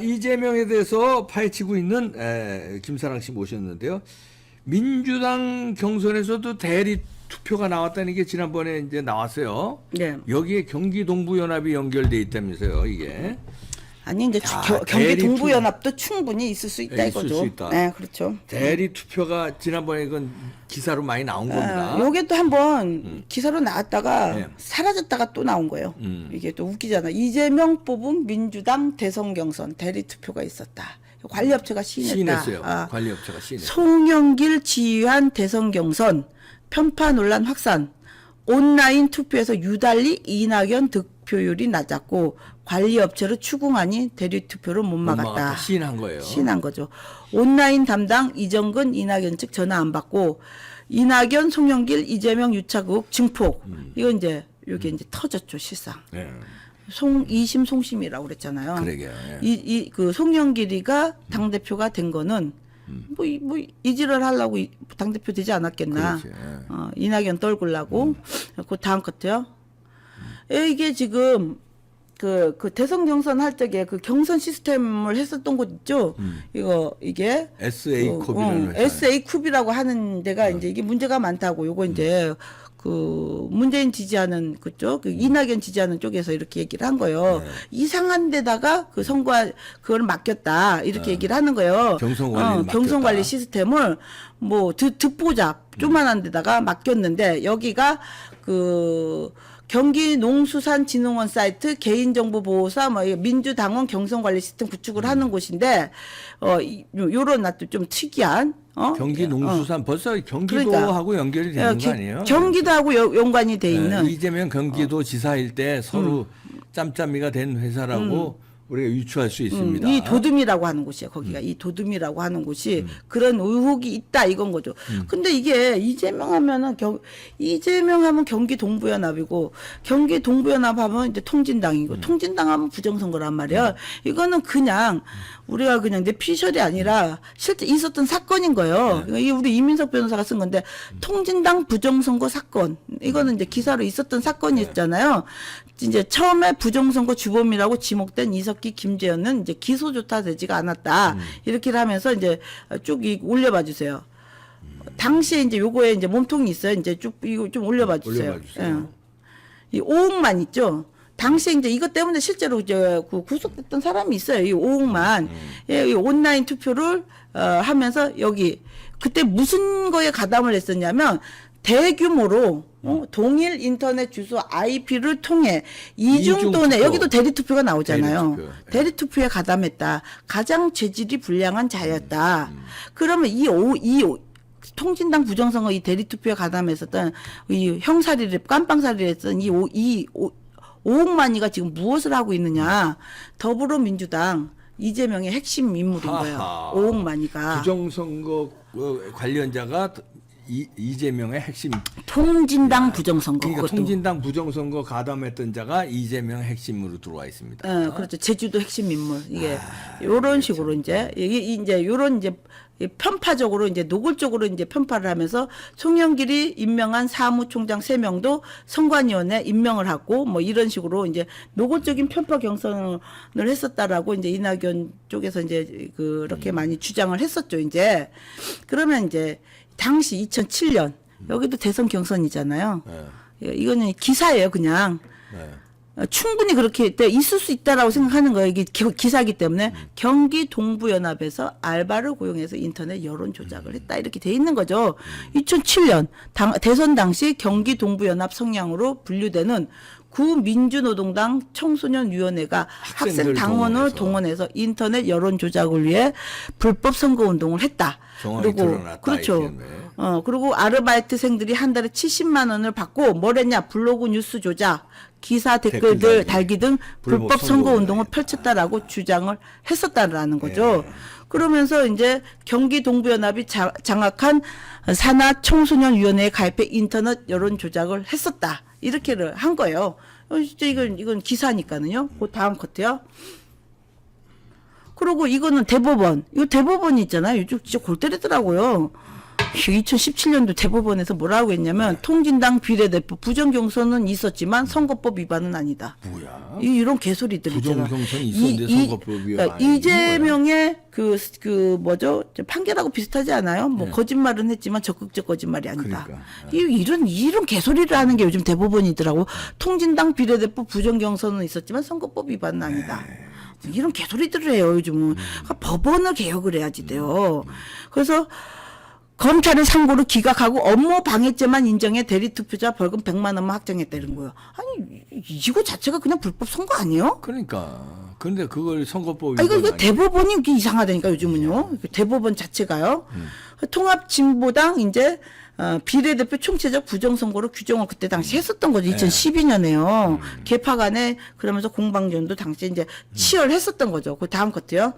이재명에 대해서 파헤치고 있는 김사랑 씨 모셨는데요. 민주당 경선에서도 대리 투표가 나왔다는 게 지난번에 이제 나왔어요. 네. 여기에 경기 동부연합이 연결돼 있다면서요, 이게. 아니 이제 자, 경기 대리 동부연합도 충분히 있을 수 있다 네, 이거죠. 있을 수 있다. 네, 그렇죠. 대리 투표가 지난번에 그건 기사로 많이 나온 겁니다. 요게 또 한번 기사로 나왔다가 네. 사라졌다가 또 나온 거예요. 이게 또 웃기잖아. 이재명 뽑은 민주당 대선 경선 대리 투표가 있었다. 관리업체가 시인했다. 시인했어요. 관리업체가 시인했어요. 송영길 지휘한 대선 경선 편파 논란 확산. 온라인 투표에서 유달리 이낙연 득표율이 낮았고 관리업체로 추궁하니 대리 투표를 못 막았다. 시인한 거예요. 시인한 거죠. 온라인 담당 이정근 이낙연 측 전화 안 받고 이낙연 송영길 이재명 유착국 증폭. 이거 이제 요게 이제 터졌죠 실상. 네. 이심 송심이라고 그랬잖아요. 그러게요. 예. 그 송영길이가 당 대표가 된 거는 뭐 이지를 하려고 당 대표 되지 않았겠나. 그렇지, 예. 이낙연 떨굴라고. 그 다음 것도요. 이게 지금 그 대선 경선 할 적에 그 경선 시스템을 했었던 곳 있죠. 이게 SA 쿱이라는 SA 쿱이라고 하는 데가 이제 이게 문제가 많다고. 요거 이제 그 문재인 지지하는 그쪽, 그 이낙연 지지하는 쪽에서 이렇게 얘기를 한 거예요. 네. 이상한 데다가 그 선거 그걸 맡겼다 이렇게 얘기를 하는 거예요. 경선 관리 시스템을 뭐 듣보잡 조만한 데다가 맡겼는데 여기가 그 경기 농수산진흥원 사이트 개인정보보호사 뭐 민주당원 경선관리 시스템 구축을 하는 곳인데 요런 낯도 좀 특이한 경기 농수산 벌써 경기도하고 그러니까, 연결이 되는 거 아니에요? 경기도하고 연관이 돼 있는 이재명 경기도 지사일 때 서로 짬짬이가 된 회사라고 우리가 유추할 수 있습니다. 이 도둠이라고 하는 곳이야. 거기가 이 도둠이라고 하는 곳이 그런 의혹이 있다 이건 거죠. 근데 이게 이재명 하면 경기 동부연합이고 경기 동부연합 하면 이제 통진당이고 통진당 하면 부정선거란 말이야. 이거는 그냥 우리가 그냥 내 피셜이 아니라 실제 있었던 사건인 거예요. 이게 우리 이민석 변호사가 쓴 건데 통진당 부정선거 사건 이거는 이제 기사로 있었던 사건이었잖아요. 이제 처음에 부정선거 주범이라고 지목된 이석기, 김재현은 이제 기소조차 되지가 않았다. 이렇게 하면서 이제 쭉 올려봐 주세요. 당시에 이제 요거에 이제 몸통이 있어요. 이제 쭉 이거 좀 올려봐 주세요. 이 5억만 있죠. 당시에 이제 이것 때문에 실제로 이제 구속됐던 사람이 있어요. 이 5억만. 이 온라인 투표를 하면서 여기 그때 무슨 거에 가담을 했었냐면 대규모로 동일 인터넷 주소 IP를 통해 이중도내 여기도 대리투표가 나오잖아요. 대리투표에 가담했다. 가장 재질이 불량한 자였다. 그러면 이 통진당 부정선거 이 대리투표에 가담했었던 이 형사리를 깜빵살이를 했던 이 5억만이가 지금 무엇을 하고 있느냐. 더불어민주당 이재명의 핵심 인물인 거예요. 5억만이가. 부정선거 관련자가 이재명의 핵심 통진당 부정선거. 그러니까 그것도. 통진당 부정선거 가담했던 자가 이재명 핵심으로 들어와 있습니다. 그렇죠. 제주도 핵심 인물. 이게 요런 식으로 이제 이제 요런 이제 편파적으로 이제 노골적으로 이제 편파를 하면서 송영길이 임명한 사무총장 3명도 선관위원회 임명을 하고 뭐 이런 식으로 이제 노골적인 편파 경선을 했었다라고 이제 이낙연 쪽에서 이제 그렇게 많이 주장을 했었죠. 이제 그러면 이제 당시 2007년 여기도 대선 경선이잖아요. 이거는 기사예요, 그냥. 충분히 그렇게 있을 수 있다라고 생각하는 거예요. 이게 기사기 때문에 경기 동부연합에서 알바를 고용해서 인터넷 여론 조작을 했다 이렇게 돼 있는 거죠. 2007년 대선 당시 경기 동부연합 성향으로 분류되는 구민주노동당 청소년위원회가 학생 당원을 동원해서 인터넷 여론 조작을 위해 불법 선거운동을 했다. 그리고 그렇죠. 그리고 아르바이트생들이 한 달에 70만 원을 받고 뭘 했냐? 블로그 뉴스 조작, 기사 댓글들 달기 등 불법 선거운동을 펼쳤다라고 주장을 했었다라는 거죠. 그러면서 이제 경기 동부연합이 장악한 산하 청소년위원회에 가입해 인터넷 여론 조작을 했었다. 이렇게를 한 거예요. 진짜 이건 기사니까는요. 그 다음 것도요. 그리고 이거는 대법원. 이거 대법원이 있잖아요. 이쪽 진짜 골 때리더라고요. 2017년도 대법원에서 뭐라고 했냐면 통진당 비례대표 부정경선은 있었지만 선거법 위반은 아니다. 뭐야? 이런 개소리들 있잖아. 부정경선이 있었는데 선거법 위반 그러니까 아니고 이재명의 그 뭐죠? 판결하고 비슷하지 않아요? 뭐 거짓말은 했지만 적극적 거짓말이 아니다. 그러니까. 이런 개소리를 하는 게 요즘 대법원이더라고. 통진당 비례대표 부정경선은 있었지만 선거법 위반은 아니다. 이런 개소리들을 해요 요즘은. 그러니까 법원을 개혁을 해야지 돼요. 그래서 검찰은 상고를 기각하고 업무 방해죄만 인정해 대리투표자 벌금 100만 원만 확정했다는 거예요. 아니 이거 자체가 그냥 불법 선거 아니에요? 그러니까. 근데 그걸 선거법 이거 위반 대법원이 이게 이상하다니까 요즘은요. 대법원 자체가요. 통합진보당 이제 비례대표 총체적 부정선거로 규정을 그때 당시 했었던 거죠. 2012년에요. 개파 간에 그러면서 공방전도 당시에 이제 치열했었던 거죠. 그 다음 것도요.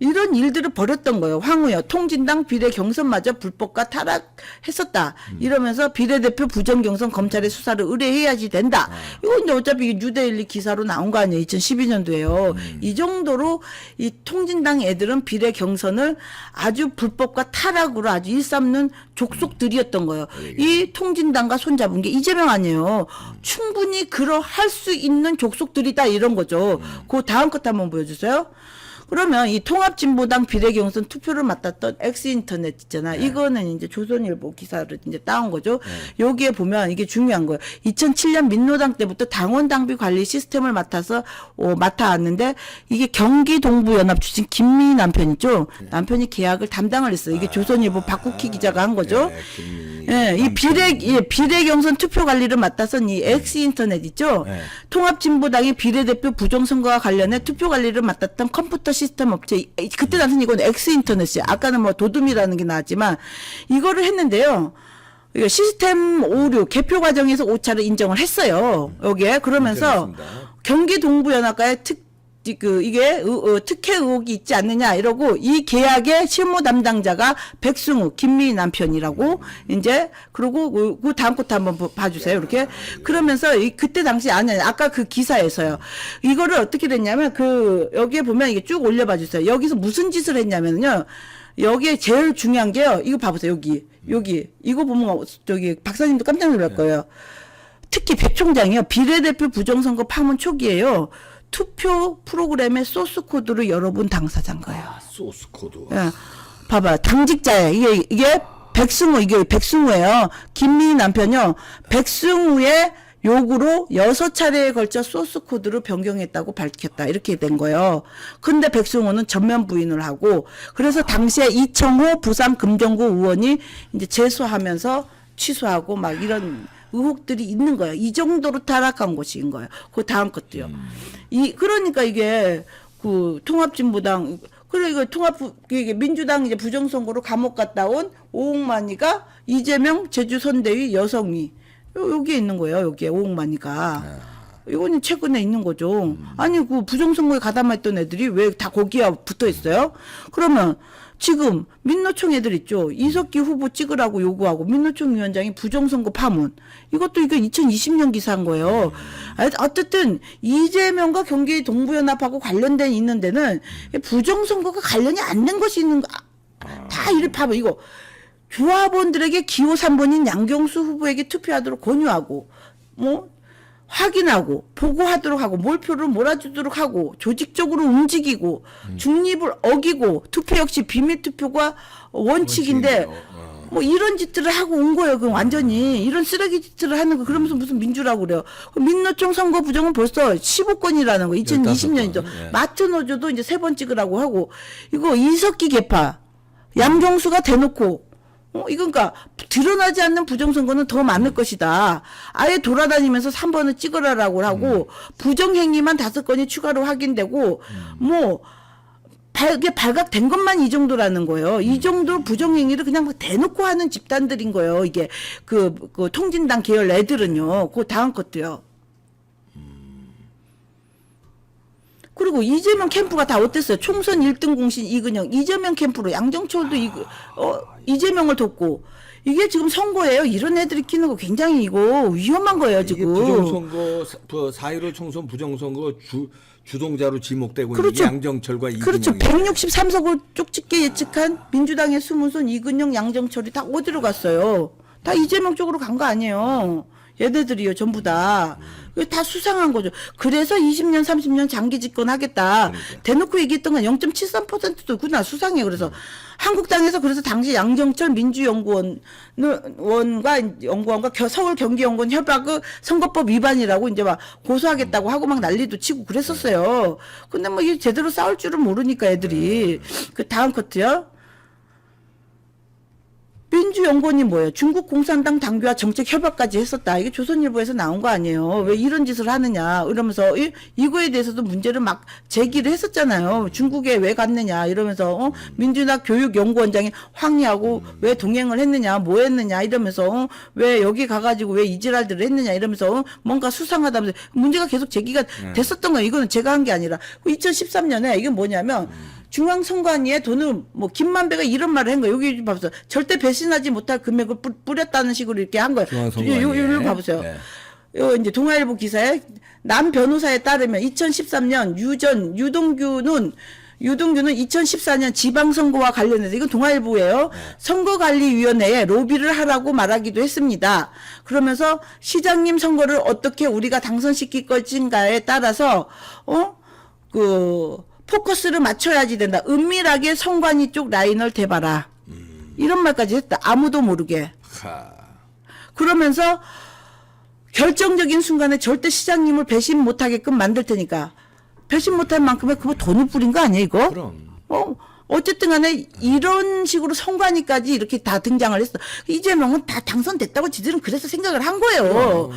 이런 일들을 벌였던 거예요. 황우여 통진당 비례 경선마저 불법과 타락했었다. 이러면서 비례대표 부정경선 검찰의 수사를 의뢰해야지 된다. 이건 이제 어차피 뉴데일리 기사로 나온 거 아니에요. 2012년도에요. 이 정도로 이 통진당 애들은 비례 경선을 아주 불법과 타락으로 아주 일삼는 족속들이었던 거예요. 이 통진당과 손잡은 게 이재명 아니에요. 충분히 그러할 수 있는 족속들이다 이런 거죠. 그 다음 것 한번 보여주세요. 그러면 이 통합진보당 비례경선 투표를 맡았던 엑스인터넷 있잖아. 이거는 이제 조선일보 기사를 이제 따온 거죠. 여기에 보면 이게 중요한 거예요. 2007년 민노당 때부터 당원 당비 관리 시스템을 맡아왔는데 이게 경기동부연합 출신 김미 남편이죠. 남편이 계약을 담당을 했어요. 이게 조선일보 박국희 기자가 한 거죠. 예, 이 비례경선 투표 관리를 맡아선 이 엑스인터넷 있죠. 통합진보당의 비례대표 부정선거와 관련해 투표 관리를 맡았던 컴퓨터 시스템 업체, 그때 당시 이건 엑스인터넷이야. 아까는 뭐 도둠이라는 게 나왔지만 이거를 했는데요. 이거 시스템 오류 개표 과정에서 오차를 인정을 했어요. 여기에 그러면서 경기동부연합과의 특혜 의혹이 있지 않느냐 이러고 이 계약의 실무 담당자가 백승우 김미 남편이라고 이제 그리고 그 다음 것도 한번 봐주세요. 이렇게 그러면서 그때 당시 아까 그 기사에서요. 이거를 어떻게 됐냐면 여기에 보면 이게 쭉 올려봐 주세요. 여기서 무슨 짓을 했냐면요. 여기에 제일 중요한 게요. 이거 봐보세요. 여기 이거 보면 저기 박사님도 깜짝 놀랄 거예요. 특히 백 총장이요. 비례대표 부정선거 파문 초기에요. 투표 프로그램의 소스 코드를 여러분 당사자인 거예요. 소스 코드. 예. 봐봐. 당직자예요. 이게 백승우, 이게 백승우예요. 김미 남편이요. 백승우의 요구로 6차례에 걸쳐 소스 코드를 변경했다고 밝혔다. 이렇게 된 거예요. 근데 백승우는 전면 부인을 하고 그래서 당시에 이청호 부산 금정구 의원이 이제 제소하면서 취소하고 막 이런 의혹들이 있는 거예요. 이 정도로 타락한 곳인 거예요. 그 다음 것도요. 그러니까 이게 통합진보당 그리고 이게 민주당 이제 부정선거로 감옥 갔다 온 오홍만이가 이재명 제주 선대위 여성위 여기에 있는 거예요. 여기에 오홍만이가. 이거는 최근에 있는 거죠. 아니 부정선거에 가담했던 애들이 왜 다 거기에 붙어 있어요? 그러면 지금 민노총 애들 있죠. 이석기 후보 찍으라고 요구하고 민노총 위원장이 부정선거 파문. 이것도 이거 2020년 기사인 거예요. 어쨌든 이재명과 경기 동부연합하고 관련된 있는 데는 부정선거가 관련이 안 된 것이 있는 거. 다 이래 봐봐. 이거 조합원들에게 기호 3번인 양경수 후보에게 투표하도록 권유하고 확인하고 보고하도록 하고 몰표를 몰아주도록 하고 조직적으로 움직이고 중립을 어기고 투표 역시 비밀투표가 원칙인데 이런 짓들을 하고 온 거예요. 그 완전히 이런 쓰레기 짓들을 하는 거 그러면서 무슨 민주라고 그래요. 민노총 선거 부정은 벌써 15건이라는 거 2020년이죠. 마트 노조도 이제 3번 찍으라고 하고 이거 이석기 개파 양경수가 대놓고 그러니까 드러나지 않는 부정선거는 더 많을 것이다. 아예 돌아다니면서 3번을 찍으라라고 하고 부정행위만 5건이 추가로 확인되고 이게 발각된 것만 이 정도라는 거예요. 이 정도 부정행위를 그냥 대놓고 하는 집단들인 거예요. 이게 그 통진당 계열 애들은요. 그 다음 것도요. 그리고 이재명 캠프가 다 어땠어요? 총선 1등 공신 이근영, 이재명 캠프로 양정철도 이재명을 돕고 네. 이게 지금 선거예요. 이런 애들이 끼는 거 굉장히 이거 위험한 거예요, 이게 지금. 부정선거 4.15 총선 부정선거 주동자로 지목되고 그렇죠. 있는 게 양정철과 그렇죠. 이근영이 163석을 쪽집게 예측한 민주당의 수문순 이근영, 양정철이 다 어디로 갔어요? 다 이재명 쪽으로 간 거 아니에요. 얘네들이요, 전부 다. 이거 다 수상한 거죠. 그래서 20년, 30년 장기 집권하겠다. 그러니까. 대놓고 얘기했던 건 0.73%도 그나 수상해요. 그래서 한국당에서 그래서 당시 양정철 민주연구원과 서울 경기연구원 협약을 선거법 위반이라고 이제 막 고소하겠다고 하고 막 난리도 치고 그랬었어요. 근데 뭐 이게 제대로 싸울 줄은 모르니까 애들이. 그 다음 커트요. 민주연구원이 뭐예요? 중국 공산당 당규와 정책 협약까지 했었다. 이게 조선일보에서 나온 거 아니에요. 왜 이런 짓을 하느냐 이러면서 이거에 대해서도 문제를 막 제기를 했었잖아요. 중국에 왜 갔느냐 이러면서 민주당 교육연구원장이 항의하고 왜 동행을 했느냐 뭐 했느냐 이러면서 왜 여기 가가지고 왜 이지랄들을 했느냐 이러면서 뭔가 수상하다면서 문제가 계속 제기가 됐었던 거예요. 이거는 제가 한 게 아니라 2013년에 이게 뭐냐면 중앙선관위에 돈을 뭐 김만배가 이런 말을 한 거예요. 여기 봐보세요. 절대 배신하지 못할 금액을 뿌렸다는 식으로 이렇게 한 거예요. 이거 봐보세요. 네. 요 이제 동아일보 기사에 남 변호사에 따르면 2013년 유동규는 2014년 지방선거와 관련해서 이건 동아일보예요. 선거관리위원회에 로비를 하라고 말하기도 했습니다. 그러면서 시장님 선거를 어떻게 우리가 당선시킬 것인가에 따라서 포커스를 맞춰야지 된다. 은밀하게 선관위 쪽 라인을 대봐라. 이런 말까지 했다. 아무도 모르게. 그러면서 결정적인 순간에 절대 시장님을 배신 못하게끔 만들 테니까. 배신 못할 만큼의 그거 돈을 뿌린 거 아니에요, 이거? 그럼. 어쨌든 간에 이런 식으로 선관위까지 이렇게 다 등장을 했어. 이재명은 다 당선됐다고 지들은 그래서 생각을 한 거예요.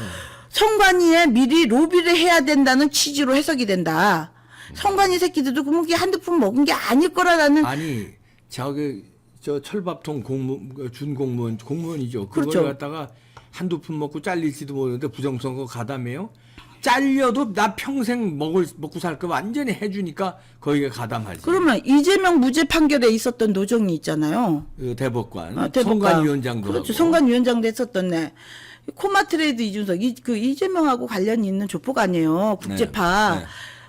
선관위에 미리 로비를 해야 된다는 취지로 해석이 된다. 선관위 새끼들도 그럼 이게 한두 푼 먹은 게 아닐 거라는. 아니 저 철밥통 공무원이죠. 그걸 그렇죠. 갖다가 한두 푼 먹고 잘릴지도 모르는데 부정선거 가담해요. 잘려도 나 평생 먹고 살 거 완전히 해주니까 거기가 가담하지. 그러면 이재명 무죄 판결에 있었던 노정이 있잖아요. 그 대법관, 대법관. 선관위원장도 그렇죠. 하고. 선관위원장도 했었던 애. 코마트레이드 이준석 그 이재명하고 관련이 있는 조폭 아니에요. 국제파. 네.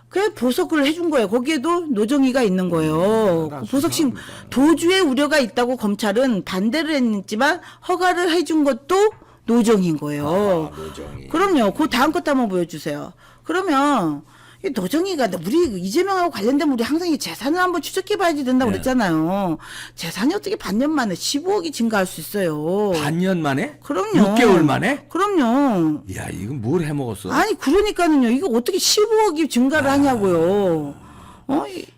그래 보석을 해준 거예요. 거기에도 노정희가 있는 거예요. 그 보석신 도주의 우려가 있다고 검찰은 반대를 했지만 허가를 해준 것도 노정인 거예요. 노정희. 그럼요. 그 다음 것도 한번 보여주세요. 그러면 이 노정희가 우리 이재명하고 관련된 우리 항상 이 재산을 한번 추적해봐야지 된다고 그랬잖아요. 재산이 어떻게 반년 만에 15억이 증가할 수 있어요. 반년 만에? 그럼요. 6개월 만에? 그럼요. 야, 이건 뭘 해먹었어? 아니 그러니까는요. 이거 어떻게 15억이 증가를 하냐고요.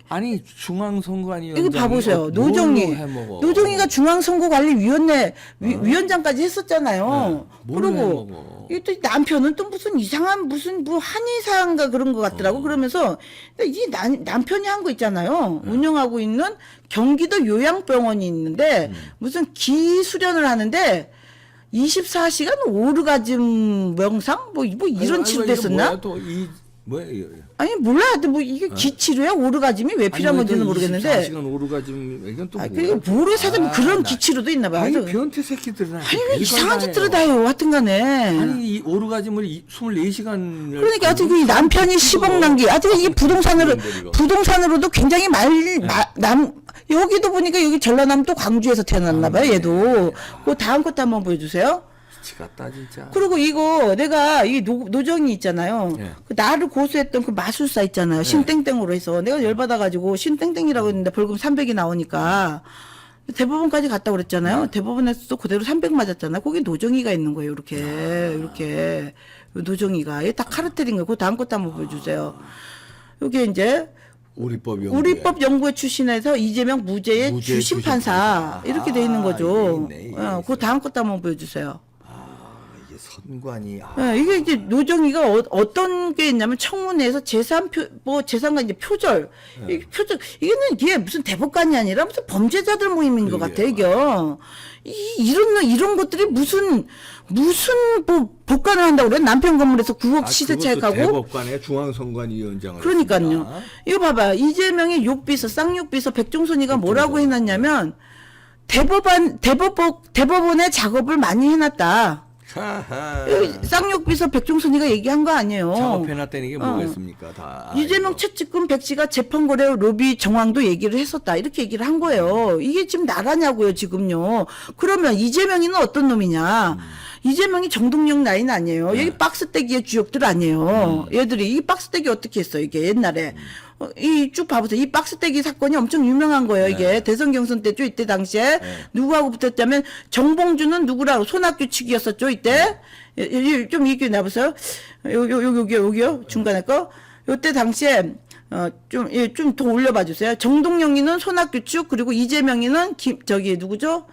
아니 중앙선관위원장 이거 봐보세요. 노정희가 중앙선거관리위원회 위원장까지 했었잖아요. 그리고 이 또 남편은 또 무슨 이상한 무슨 뭐 한의사인가 그런 것 같더라고. 그러면서 이 남편이 한 거 있잖아요. 운영하고 있는 경기도 요양병원이 있는데 무슨 기수련을 하는데 24시간 오르가즘 명상 뭐 이런 치료도 했었나? 아니 몰라. 뭐 이게 기치료야? 오르가즘이 왜 필요한 건지는 모르겠는데. 24시간 오르가즘 이건 또 그리고 모르사도 그런 기치료도 있나 봐요. 아니 변태 새끼들은 아니 이상한 짓들을 다 해요. 하여튼간에. 아니 이 오르가즘을 24시간을 그러니까 하여튼 그 남편이 10억 난 게 하여튼 이게 부동산으로도 굉장히 여기도 보니까 여기 전라남 또 광주에서 태어났나 봐요. 얘도. 그 다음 것도 한번 보여주세요. 미치겠다 진짜. 그리고 이거 내가 이 노정이 있잖아요. 예. 그 나를 고소했던 그 마술사 있잖아요. 신땡땡으로 해서 내가 열받아가지고 신땡땡이라고 했는데 벌금 300이 나오니까 대법원까지 갔다 그랬잖아요. 대법원에서도 그대로 300 맞았잖아요. 거기 노정이가 있는 거예요. 이렇게 노정이가 이게 다 카르텔인 거예요. 그 다음 것도 한번 보여주세요. 이게 이제 우리법 연구회 출신에서 이재명 무죄의 주심판사 이렇게 돼 있는 거죠. 그 다음 것도 한번 보여주세요. 이게 선관위. 이게 이제 노정희가 어떤 게 있냐면 청문회에서 재산과 이제 표절. 이게 무슨 대법관이 아니라 무슨 범죄자들 모임인 것 같아, 이게. 이런 것들이 무슨 뭐 복관을 한다고 그래? 남편 건물에서 9억 시세 차익하고. 대법관의 중앙선관위원장을. 그러니까요. 했습니다. 이거 봐봐. 이재명의 욕비서, 쌍욕비서 백종선이가 뭐라고 해놨냐면 대법원의 작업을 많이 해놨다. 하하. 쌍욕비서 백종선이가 얘기한 거 아니에요. 작업해놨다는 게 뭐겠습니까? 다. 이재명 최측근 백씨가 재판거래 로비 정황도 얘기를 했었다. 이렇게 얘기를 한 거예요. 이게 지금 나라냐고요, 지금요. 그러면 이재명이는 어떤 놈이냐. 이재명이 정동영 라인 아니에요. 여기 박스떼기의 주역들 아니에요. 얘들이 이 박스떼기 어떻게 했어, 이게 옛날에. 이 쭉 봐보세요. 이 박스떼기 사건이 엄청 유명한 거예요. 이게 대선 경선 때죠. 이때 당시에 누구하고 붙었냐면 정봉주는 누구라고 손학규 측이었었죠. 이때 좀 얘기 나보세요. 여기요 중간에 거. 요때 당시에 좀 더 올려봐 주세요. 정동영이는 손학규 측 그리고 이재명이는 누구죠?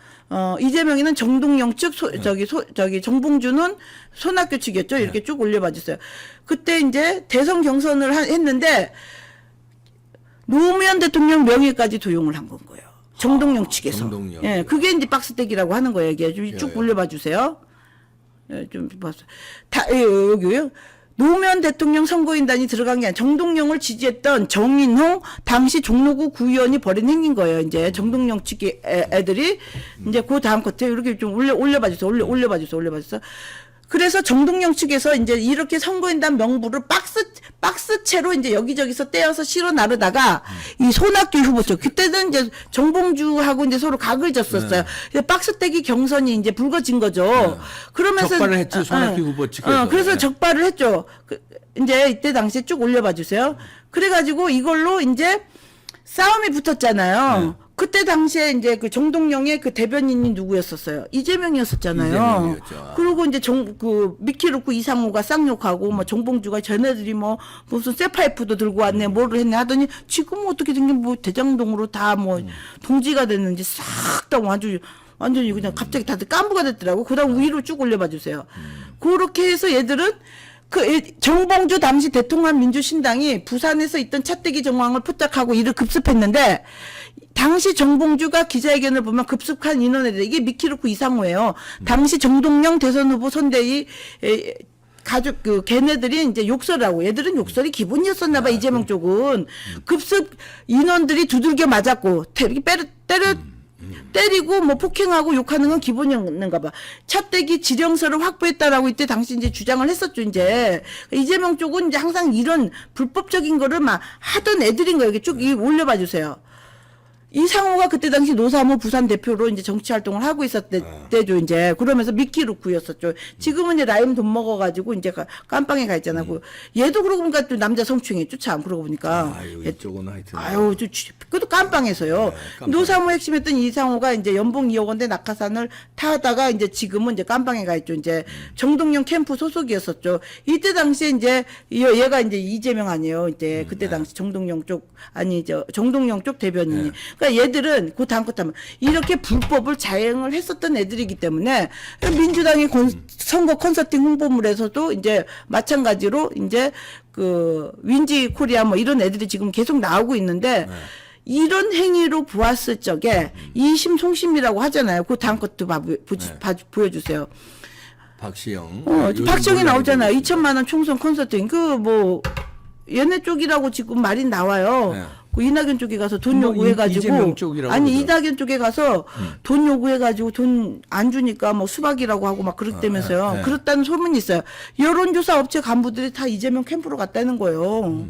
이재명이는 정동영 측, 정봉주는 손학규 측이었죠. 이렇게 쭉 올려봐 주세요. 그때 이제 대선 경선을 했는데 노무현 대통령 명예까지 도용을 한 건 거예요. 정동영 측에서. 정동영. 예, 그게 이제 박스떼기라고 하는 거예요. 이게 쭉 올려봐 주세요. 예, 좀 봤어요. 여기요. 노무현 대통령 선거인단이 들어간 게 아니라 정동영을 지지했던 정인홍 당시 종로구 구의원이 벌인 행위인 거예요. 이제 정동영 측의 애들이 이제 그 다음 컷에 이렇게 좀 올려봐 주세요. 올려봐 주세요. 그래서 정동영 측에서 이제 이렇게 선거인단 명부를 박스채로 이제 여기저기서 떼어서 실어 나르다가 이 손학규 후보 쪽 그때는 이제 정봉주하고 이제 서로 각을 졌었어요. 박스떼기 경선이 이제 불거진 거죠. 그러면서 적발을 했죠. 손학규 후보 측에서. 그래서 적발을 했죠. 이제 이때 당시에 쭉 올려봐 주세요. 그래가지고 이걸로 이제 싸움이 붙었잖아요. 그때 당시에 이제 그 정동영의 그 대변인이 누구였었어요? 이재명이었었잖아요. 이재명이었죠. 그리고 이제 미키루크 이상호가 쌍욕하고 뭐 정봉주가 쟤네들이 뭐 무슨 쇠파이프도 들고 왔네 뭐를 했네 하더니 지금 어떻게 된 게 뭐 대장동으로 다 뭐 동지가 됐는지 싹 다 완전히 그냥 갑자기 다들 깐부가 됐더라고. 그다음 위로 쭉 올려봐 주세요. 그렇게 해서 얘들은 정봉주 당시 대통령 민주신당이 부산에서 있던 차떼기 정황을 포착하고 이를 급습했는데 당시 정봉주가 기자회견을 보면 급습한 인원에 대해 이게 미키루크 이상호예요. 당시 정동영 대선 후보 선대위 가족 걔네들이 이제 욕설을 하고 얘들은 욕설이 기본이었었나 봐. 이재명 쪽은 급습 인원들이 두들겨 맞았고 때리고 뭐 폭행하고 욕하는 건 기본이었는가 봐. 차떼기 지령서를 확보했다라고 이때 당시 이제 주장을 했었죠. 이제 이재명 쪽은 이제 항상 이런 불법적인 거를 막 하던 애들인 거예요. 이렇게 쭉 올려봐 주세요. 이상호가 그때 당시 노사모 부산 대표로 이제 정치 활동을 하고 있었대죠, 이제. 그러면서 미키루크였었죠. 지금은 이제 라임 돈 먹어가지고 이제 깜빵에 가 있잖아. 얘도 그러고 보니까 또 남자 성추행했죠, 참. 그러고 보니까. 아유, 이쪽은 하여튼. 그것도 깜빵에서요. 깜빵. 노사모 핵심했던 이상호가 이제 연봉 2억 원대 낙하산을 타다가 이제 지금은 이제 깜빵에 가 있죠, 이제. 정동영 캠프 소속이었었죠. 이때 당시에 이제 얘가 이제 이재명 아니에요, 이때. 그때 당시 정동영 쪽 대변인이. 그러니까 얘들은 그 다음 것 하면 이렇게 불법을 자행을 했었던 애들이기 때문에 민주당의 선거 컨설팅 홍보물에서도 이제 마찬가지로 이제 그 윈지 코리아 뭐 이런 애들이 지금 계속 나오고 있는데 이런 행위로 보았을 적에 이심 송심이라고 하잖아요. 그 다음 것도 보여주세요. 박시영. 박시영이 나오잖아요. 2천만 원 총선 컨설팅 얘네 쪽이라고 지금 말이 나와요. 네. 그 이낙연 쪽에 가서 돈 요구해가지고 이재명 쪽이라고 아니 그러죠. 이낙연 쪽에 가서 돈 요구해가지고 돈 안 주니까 뭐 수박이라고 하고 막 그랬다면서요. 그렇다는 소문이 있어요. 여론조사 업체 간부들이 다 이재명 캠프로 갔다는 거예요.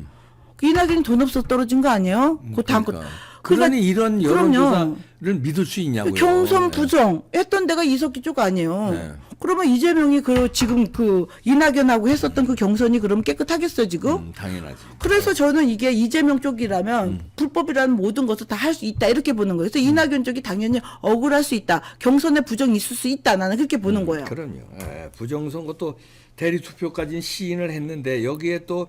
이낙연이 돈 없어서 떨어진 거 아니에요? 그 다음 것. 그러니 이런 그럼요. 여론조사를 믿을 수 있냐고요. 경선 부정 했던 데가 이석기 쪽 아니에요. 네. 그러면 이재명이 지금 이낙연하고 했었던 그 경선이 그럼 깨끗하겠어요 지금? 당연하지. 그래서 저는 이게 이재명 쪽이라면 불법이라는 모든 것을 다 할 수 있다 이렇게 보는 거예요. 그래서 이낙연 쪽이 당연히 억울할 수 있다. 경선에 부정이 있을 수 있다. 나는 그렇게 보는 거예요. 그럼요. 부정선거 또 대리투표까지는 시인을 했는데 여기에 또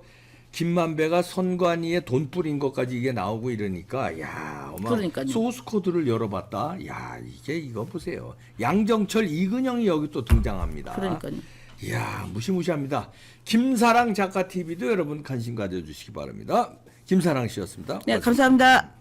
김만배가 선관위에 돈 뿌린 것까지 이게 나오고 이러니까 야, 그러니까요. 소스 코드를 열어봤다. 야, 이거 보세요. 양정철, 이근영이 여기 또 등장합니다. 그러니까요. 이야, 무시무시합니다. 김사랑 작가 TV도 여러분 관심 가져주시기 바랍니다. 김사랑 씨였습니다. 네, 감사합니다.